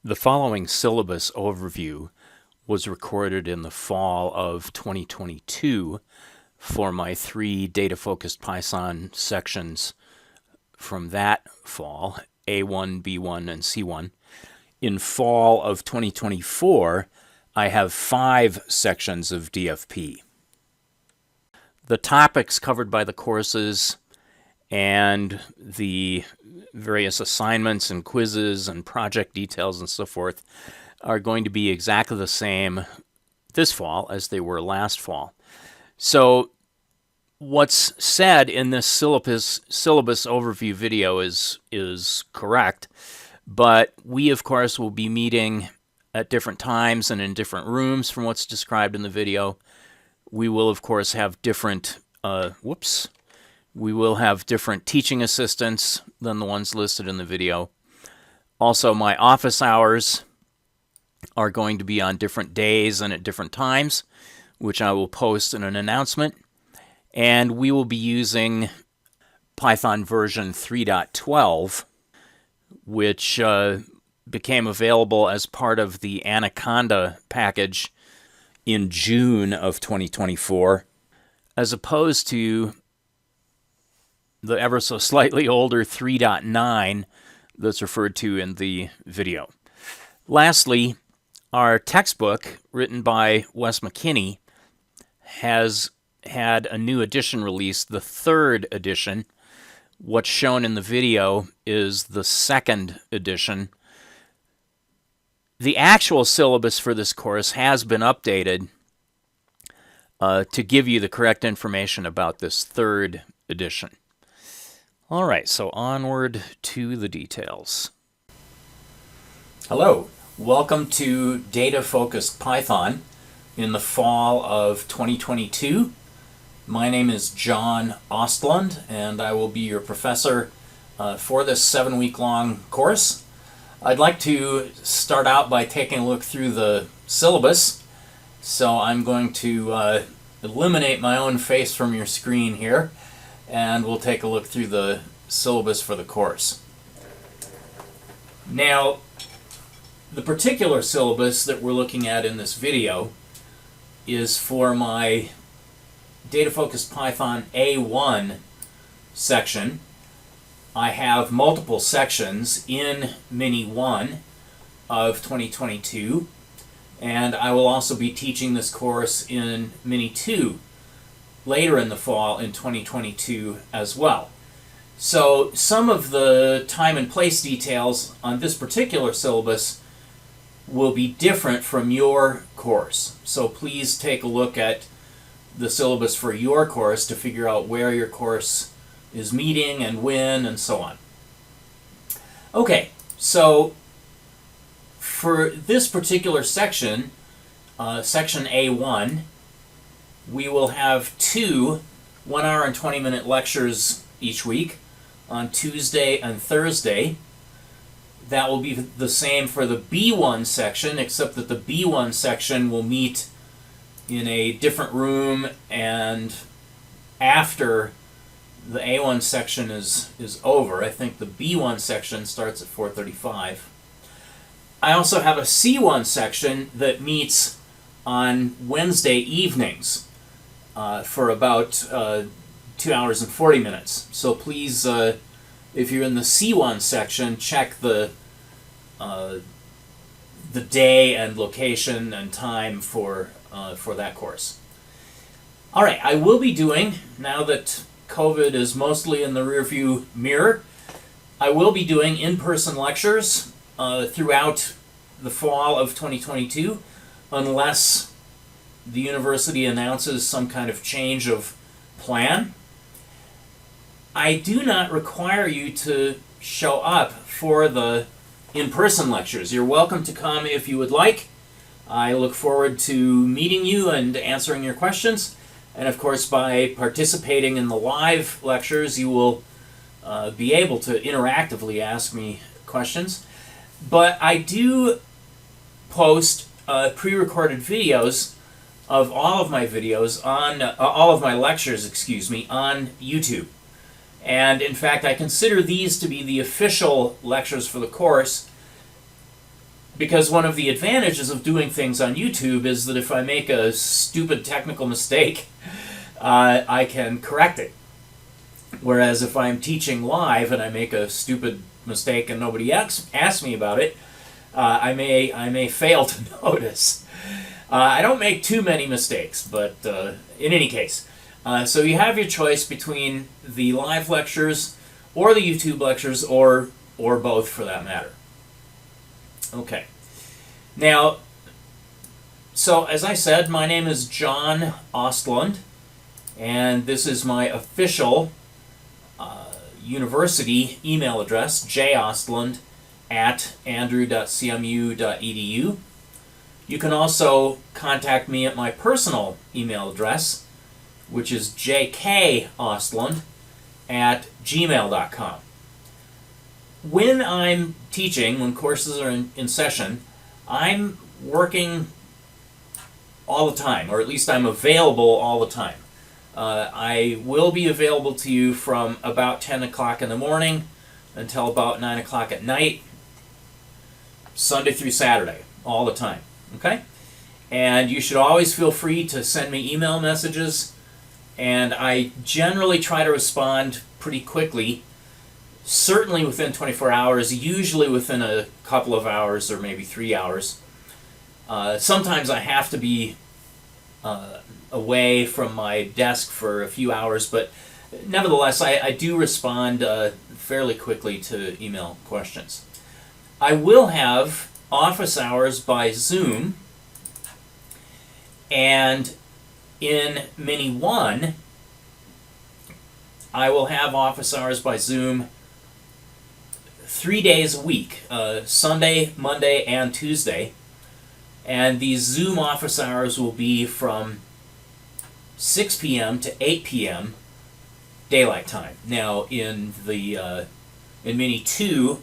The following syllabus overview was recorded in the fall of 2022 for my 3 data-focused Python sections from that fall, A1, B1, and C1. In fall of 2024, I have 5 sections of DFP. The topics covered by the courses and the various assignments and quizzes and project details and so forth are going to be exactly the same this fall as they were last fall. So what's said in this syllabus overview video is correct, but we, of course, will be meeting at different times and in different rooms from what's described in the video. We will, of course, have different teaching assistants than the ones listed in the video. Also, my office hours are going to be on different days and at different times, which I will post in an announcement. And we will be using Python version 3.12, which became available as part of the Anaconda package in June of 2024, as opposed to the ever so slightly older 3.9 that's referred to in the video. Lastly, our textbook, written by Wes McKinney, has had a new edition released, the 3rd edition. What's shown in the video is the 2nd edition. The actual syllabus for this course has been updated to give you the correct information about this 3rd edition. All right, so onward to the details. Hello, welcome to Data Focused Python in the fall of 2022. My name is John Ostlund, and I will be your professor for this 7-week-long course. I'd like to start out by taking a look through the syllabus, so I'm going to eliminate my own face from your screen here, and we'll take a look through the syllabus for the course. Now, the particular syllabus that we're looking at in this video is for my Data Focused Python A1 section. I have multiple sections in Mini 1 of 2022, and I will also be teaching this course in Mini 2 later in the fall in 2022 as well. So some of the time and place details on this particular syllabus will be different from your course. So please take a look at the syllabus for your course to figure out where your course is meeting and when and so on. Okay, so for this particular section, section A1, we will have 2 1-hour and 20-minute lectures each week on Tuesday and Thursday. That will be the same for the B1 section, except that the B1 section will meet in a different room and after the A1 section is over. I think the B1 section starts at 4:35. I also have a C1 section that meets on Wednesday evenings for about 2 hours and 40 minutes. So please, if you're in the C1 section, check the day and location and time for that course. All right, I will be doing, now that COVID is mostly in the rearview mirror, I will be doing in-person lectures throughout the fall of 2022, unless the university announces some kind of change of plan. I do not require you to show up for the in-person lectures. You're welcome to come if you would like. I look forward to meeting you and answering your questions. And of course, by participating in the live lectures, you will be able to interactively ask me questions. But I do post pre-recorded videos of all of my videos on all of my lectures, on YouTube. And in fact, I consider these to be the official lectures for the course. Because one of the advantages of doing things on YouTube is that if I make a stupid technical mistake, I can correct it. Whereas if I'm teaching live and I make a stupid mistake and nobody asks me about it, I may fail to notice. I don't make too many mistakes, but in any case. So you have your choice between the live lectures or the YouTube lectures, or both for that matter. Okay. Now, so as I said, my name is John Ostlund, and this is my official university email address, jostlund@andrew.cmu.edu. You can also contact me at my personal email address, which is jkostlund@gmail.com. When I'm teaching, when courses are in session, I'm working all the time, or at least I'm available all the time. I will be available to you from about 10 o'clock in the morning until about 9 o'clock at night, Sunday through Saturday, all the time. Okay? And you should always feel free to send me email messages, and I generally try to respond pretty quickly, certainly within 24 hours, usually within a couple of hours or maybe 3 hours. Sometimes I have to be away from my desk for a few hours, but nevertheless, I do respond fairly quickly to email questions. I will have office hours by Zoom, and in Mini 1, I will have office hours by Zoom 3 days a week, Sunday, Monday, and Tuesday. And these Zoom office hours will be from 6 p.m. to 8 p.m. daylight time. Now, in Mini 2,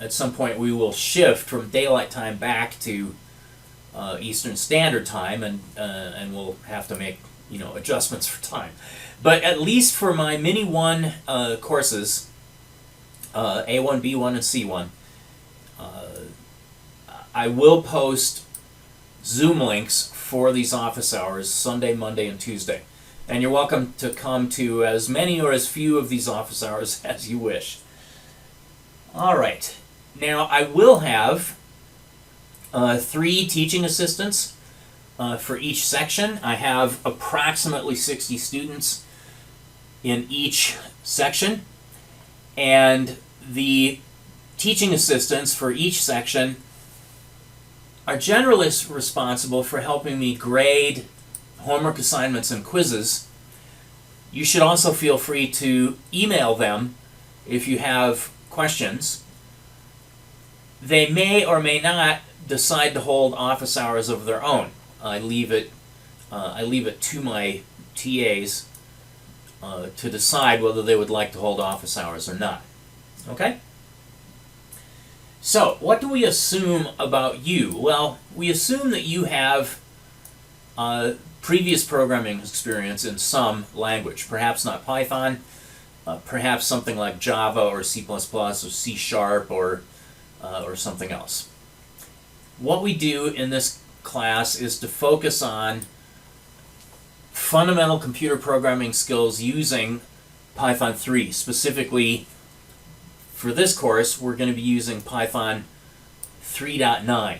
at some point we will shift from daylight time back to Eastern Standard Time, and we'll have to make adjustments for time. But at least for my Mini 1 courses, A1, B1, and C1, I will post Zoom links for these office hours Sunday, Monday, and Tuesday. And you're welcome to come to as many or as few of these office hours as you wish. All right. Now, I will have 3 teaching assistants for each section. I have approximately 60 students in each section, and the teaching assistants for each section are generally responsible for helping me grade homework assignments and quizzes. You should also feel free to email them if you have questions. They may or may not decide to hold office hours of their own. I leave it to my TAs to decide whether they would like to hold office hours or not. Okay? So, what do we assume about you? Well, we assume that you have previous programming experience in some language. Perhaps not Python, perhaps something like Java or C++ or C#, or something else. What we do in this class is to focus on fundamental computer programming skills using Python 3. Specifically, for this course, we're going to be using Python 3.9.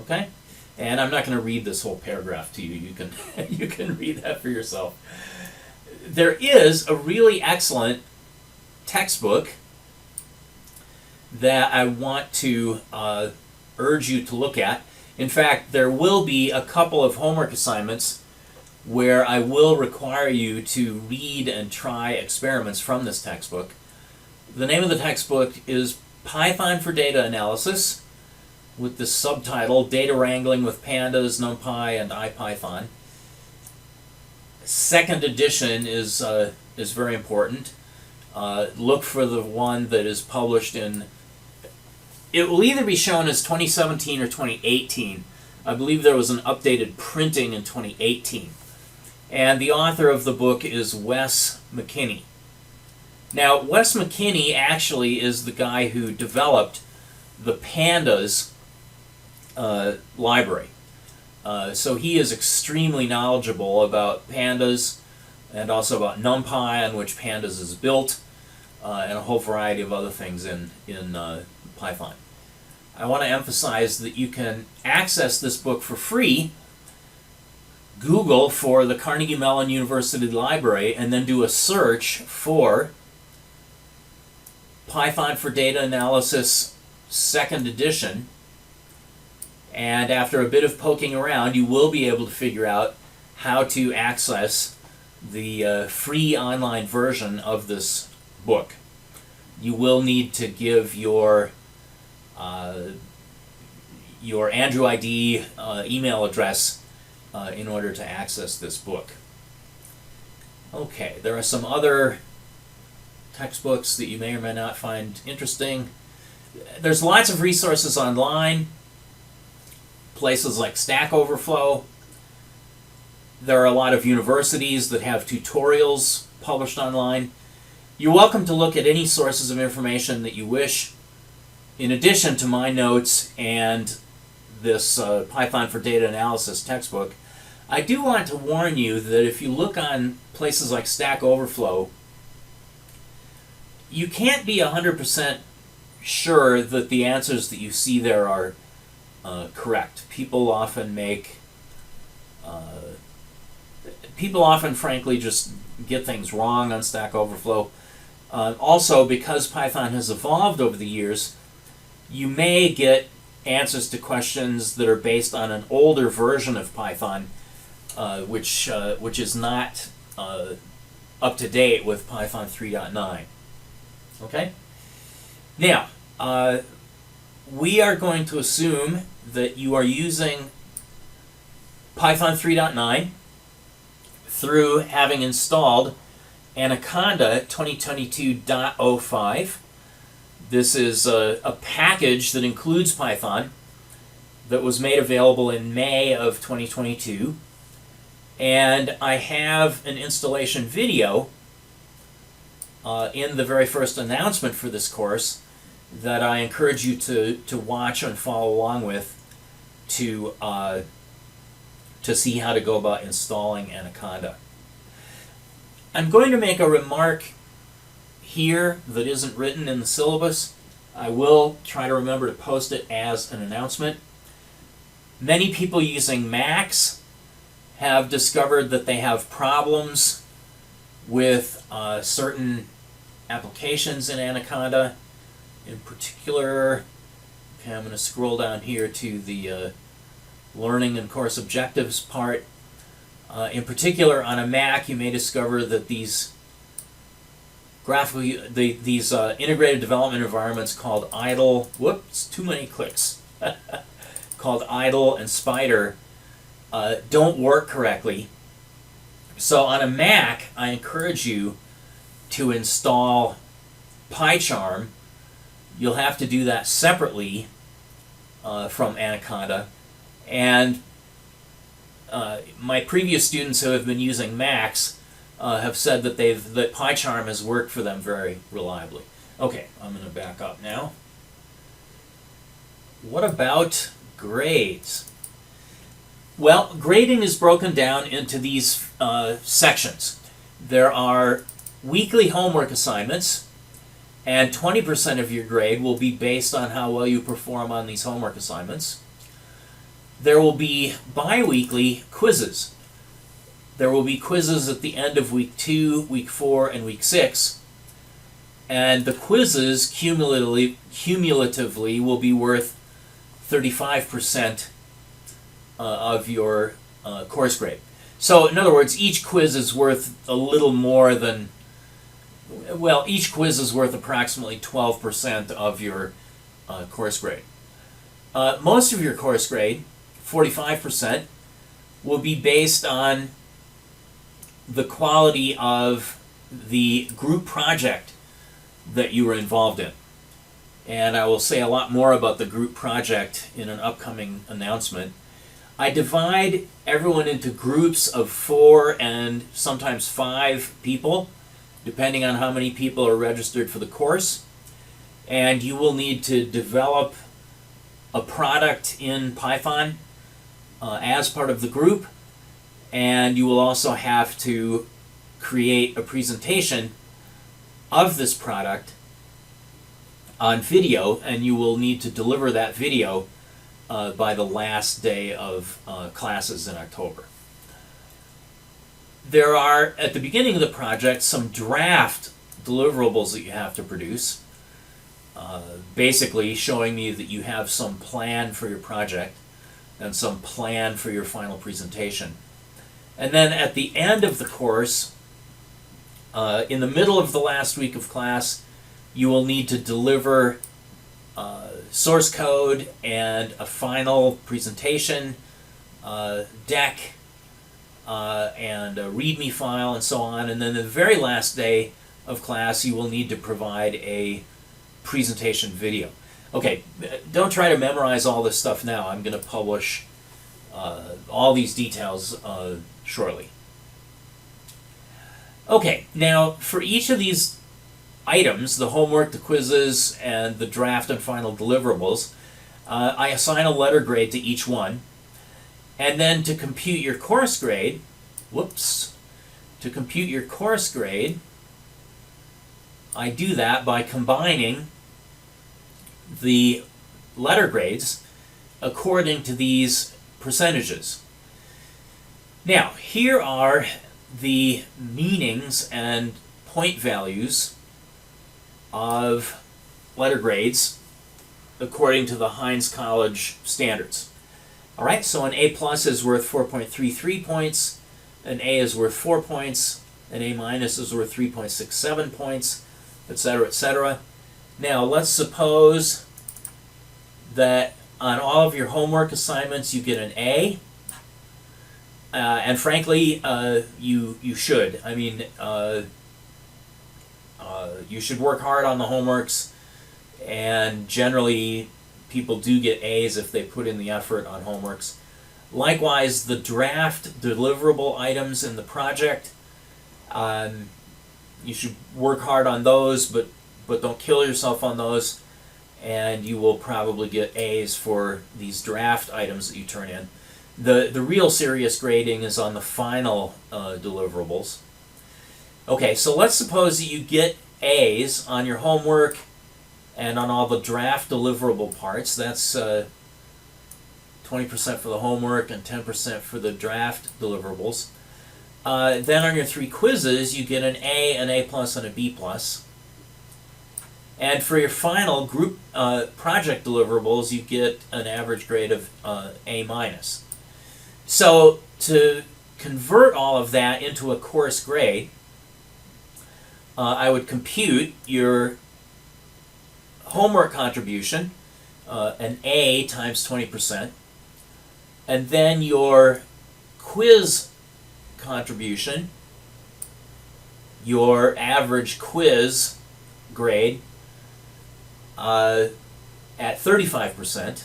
Okay? And I'm not going to read this whole paragraph to you. You can you can read that for yourself. There is a really excellent textbook that I want to urge you to look at. In fact, there will be a couple of homework assignments where I will require you to read and try experiments from this textbook. The name of the textbook is Python for Data Analysis, with the subtitle Data Wrangling with Pandas, NumPy, and IPython. Second edition is very important. Look for the one that is published in... It will either be shown as 2017 or 2018. I believe there was an updated printing in 2018. And the author of the book is Wes McKinney. Now, Wes McKinney actually is the guy who developed the pandas library. So he is extremely knowledgeable about pandas and also about NumPy, on which pandas is built, and a whole variety of other things in Python. I want to emphasize that you can access this book for free. Google for the Carnegie Mellon University Library and then do a search for Python for Data Analysis 2nd edition. And after a bit of poking around, you will be able to figure out how to access the free online version of this book. You will need to give your Andrew ID email address in order to access this book. Okay, there are some other textbooks that you may or may not find interesting. There's lots of resources online, places like Stack Overflow. There are a lot of universities that have tutorials published online. You're welcome to look at any sources of information that you wish, in addition to my notes and this Python for Data Analysis textbook. I do want to warn you that if you look on places like Stack Overflow, you can't be 100% sure that the answers that you see there are correct. People often frankly just get things wrong on Stack Overflow. Also, because Python has evolved over the years, you may get answers to questions that are based on an older version of Python, which is not up to date with Python 3.9. Okay? Now, we are going to assume that you are using Python 3.9 through having installed Anaconda 2022.05. This is a package that includes Python that was made available in May of 2022. And I have an installation video in the very first announcement for this course that I encourage you to watch and follow along with to see how to go about installing Anaconda. I'm going to make a remark here that isn't written in the syllabus. I will try to remember to post it as an announcement. Many people using Macs have discovered that they have problems with certain applications in Anaconda. In particular, okay, I'm going to scroll down here to the learning and course objectives part. In particular, on a Mac, you may discover that these integrated development environments called idle, whoops, too many clicks, called idle and spider don't work correctly. So on a Mac, I encourage you to install PyCharm. You'll have to do that separately from Anaconda. And my previous students who have been using Macs have said that that PyCharm has worked for them very reliably. Okay, I'm going to back up now. What about grades? Well, grading is broken down into these sections. There are weekly homework assignments, and 20% of your grade will be based on how well you perform on these homework assignments. There will be bi-weekly quizzes. There will be quizzes at the end of week 2, week 4, and week 6. And the quizzes cumulatively will be worth 35% of your course grade. So in other words, each quiz is worth a little more than, well, each quiz is worth approximately 12% of your course grade. Most of your course grade, 45%, will be based on the quality of the group project that you were involved in. And I will say a lot more about the group project in an upcoming announcement. I divide everyone into groups of 4 and sometimes 5 people, depending on how many people are registered for the course. And you will need to develop a product in Python as part of the group, and you will also have to create a presentation of this product on video, and you will need to deliver that video by the last day of classes in October. There are, at the beginning of the project, some draft deliverables that you have to produce, basically showing me that you have some plan for your project and some plan for your final presentation. And then at the end of the course, in the middle of the last week of class, you will need to deliver source code and a final presentation deck and a README file and so on. And then the very last day of class, you will need to provide a presentation video. Okay, don't try to memorize all this stuff now. I'm going to publish all these details shortly. Okay, now for each of these items, the homework, the quizzes, and the draft and final deliverables, I assign a letter grade to each one. And then to compute your course grade, to compute your course grade, I do that by combining the letter grades according to these percentages. Now, here are the meanings and point values of letter grades according to the Heinz College standards. All right, so an A plus is worth 4.33 points, an A is worth 4 points, an A minus is worth 3.67 points, etc., etc. Now, let's suppose that on all of your homework assignments you get an A, and frankly, you should. I mean, you should work hard on the homeworks, and generally people do get A's if they put in the effort on homeworks. Likewise, the draft deliverable items in the project, you should work hard on those, but don't kill yourself on those, and you will probably get A's for these draft items that you turn in. The real serious grading is on the final deliverables. Okay, so let's suppose that you get A's on your homework and on all the draft deliverable parts. That's 20% for the homework and 10% for the draft deliverables. Then on your 3 quizzes, you get an A, an A plus, and a B plus. And for your final group project deliverables, you get an average grade of A minus. So to convert all of that into a course grade, I would compute your homework contribution, an A times 20%, and then your quiz contribution, your average quiz grade at 35%.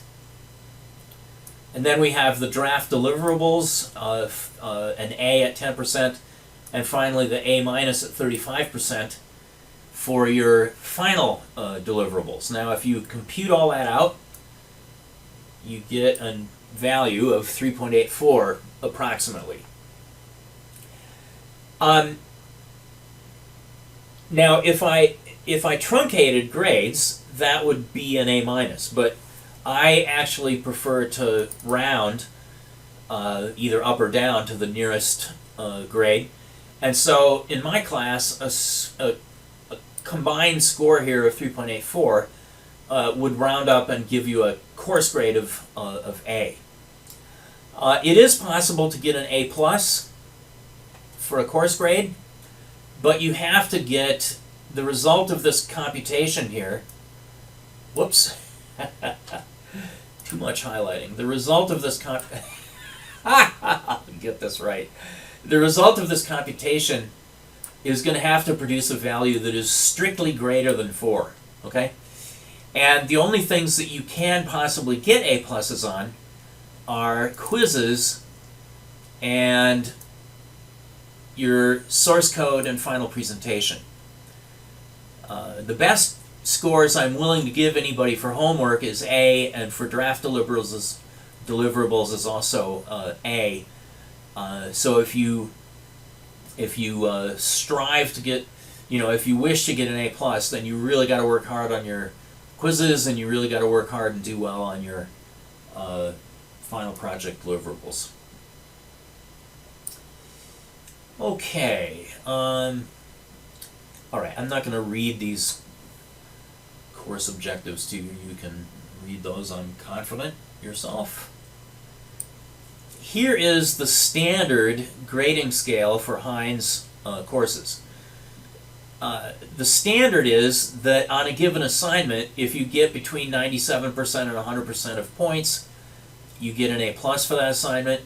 And then we have the draft deliverables of an A at 10%, and finally the A minus at 35% for your final deliverables. Now, if you compute all that out, you get a value of 3.84 approximately. Now, if I truncated grades, that would be an A minus, but I actually prefer to round either up or down to the nearest grade. And so in my class, a combined score here of 3.84 would round up and give you a course grade of A. It is possible to get an A plus for a course grade, but you have to get the result of this computation here. Whoops. Too much highlighting. The result of this get this right. The result of this computation is going to have to produce a value that is strictly greater than 4. Okay? And the only things that you can possibly get A pluses on are quizzes and your source code and final presentation. The best scores I'm willing to give anybody for homework is A, and for draft deliverables is also A. So if you strive to get, if you wish to get an A plus, then you really got to work hard on your quizzes, and you really got to work hard and do well on your final project deliverables. Okay. All right. I'm not going to read these course objectives to you. You can read those, I'm confident, yourself. Here is the standard grading scale for Heinz courses. The standard is that on a given assignment, if you get between 97% and 100% of points, you get an A plus for that assignment.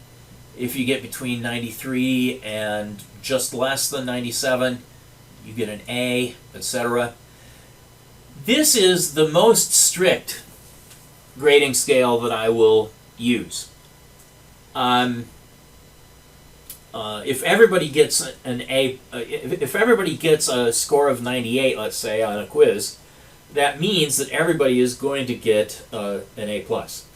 If you get between 93 and just less than 97, you get an A, etc. This is the most strict grading scale that I will use. If everybody gets an A, if everybody gets a score of 98, let's say, on a quiz, that means that everybody is going to get an A plus.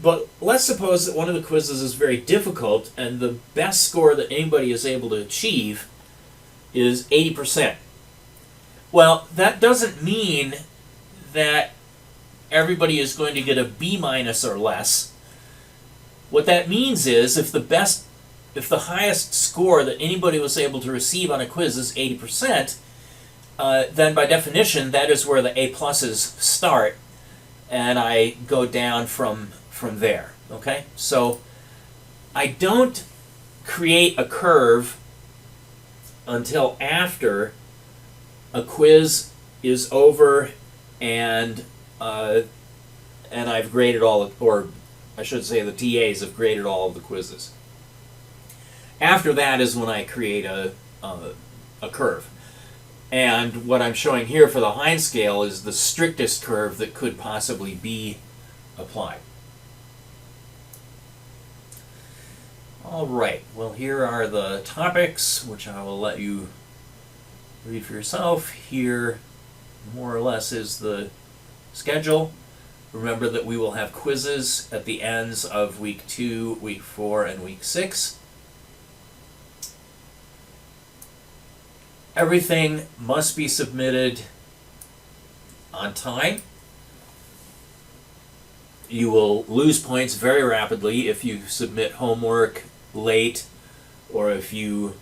But let's suppose that one of the quizzes is very difficult, and the best score that anybody is able to achieve is 80%. Well, that doesn't mean that everybody is going to get a B minus or less. What that means is if the highest score that anybody was able to receive on a quiz is 80%, then by definition that is where the A pluses start, and I go down from there. Okay, so I don't create a curve until after a quiz is over and I've graded all, or I should say the TAs have graded all of the quizzes. After that is when I create a curve. And what I'm showing here for the Heinz scale is the strictest curve that could possibly be applied. All right, well, here are the topics, which I will let you read for yourself. Here, more or less, is the schedule. Remember that we will have quizzes at the ends of week 2, week 4, and week 6. Everything must be submitted on time. You will lose points very rapidly if you submit homework late, or if you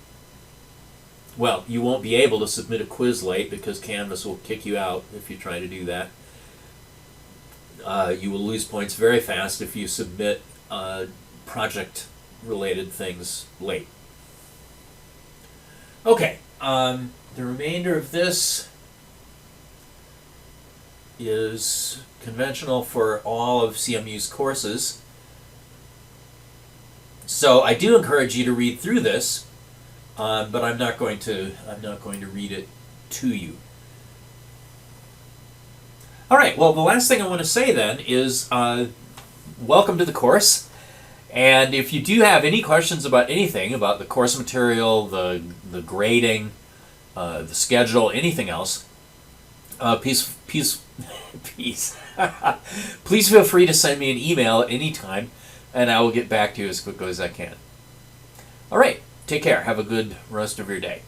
won't be able to submit a quiz late because Canvas will kick you out if you try to do that. You will lose points very fast if you submit project-related things late. Okay, the remainder of this is conventional for all of CMU's courses. So I do encourage you to read through this, but I'm not going to read it to you. All right. Well, the last thing I want to say then is welcome to the course. And if you do have any questions about anything, about the course material, the grading, the schedule, anything else, please feel free to send me an email at any time, and I will get back to you as quickly as I can. All right. Take care. Have a good rest of your day.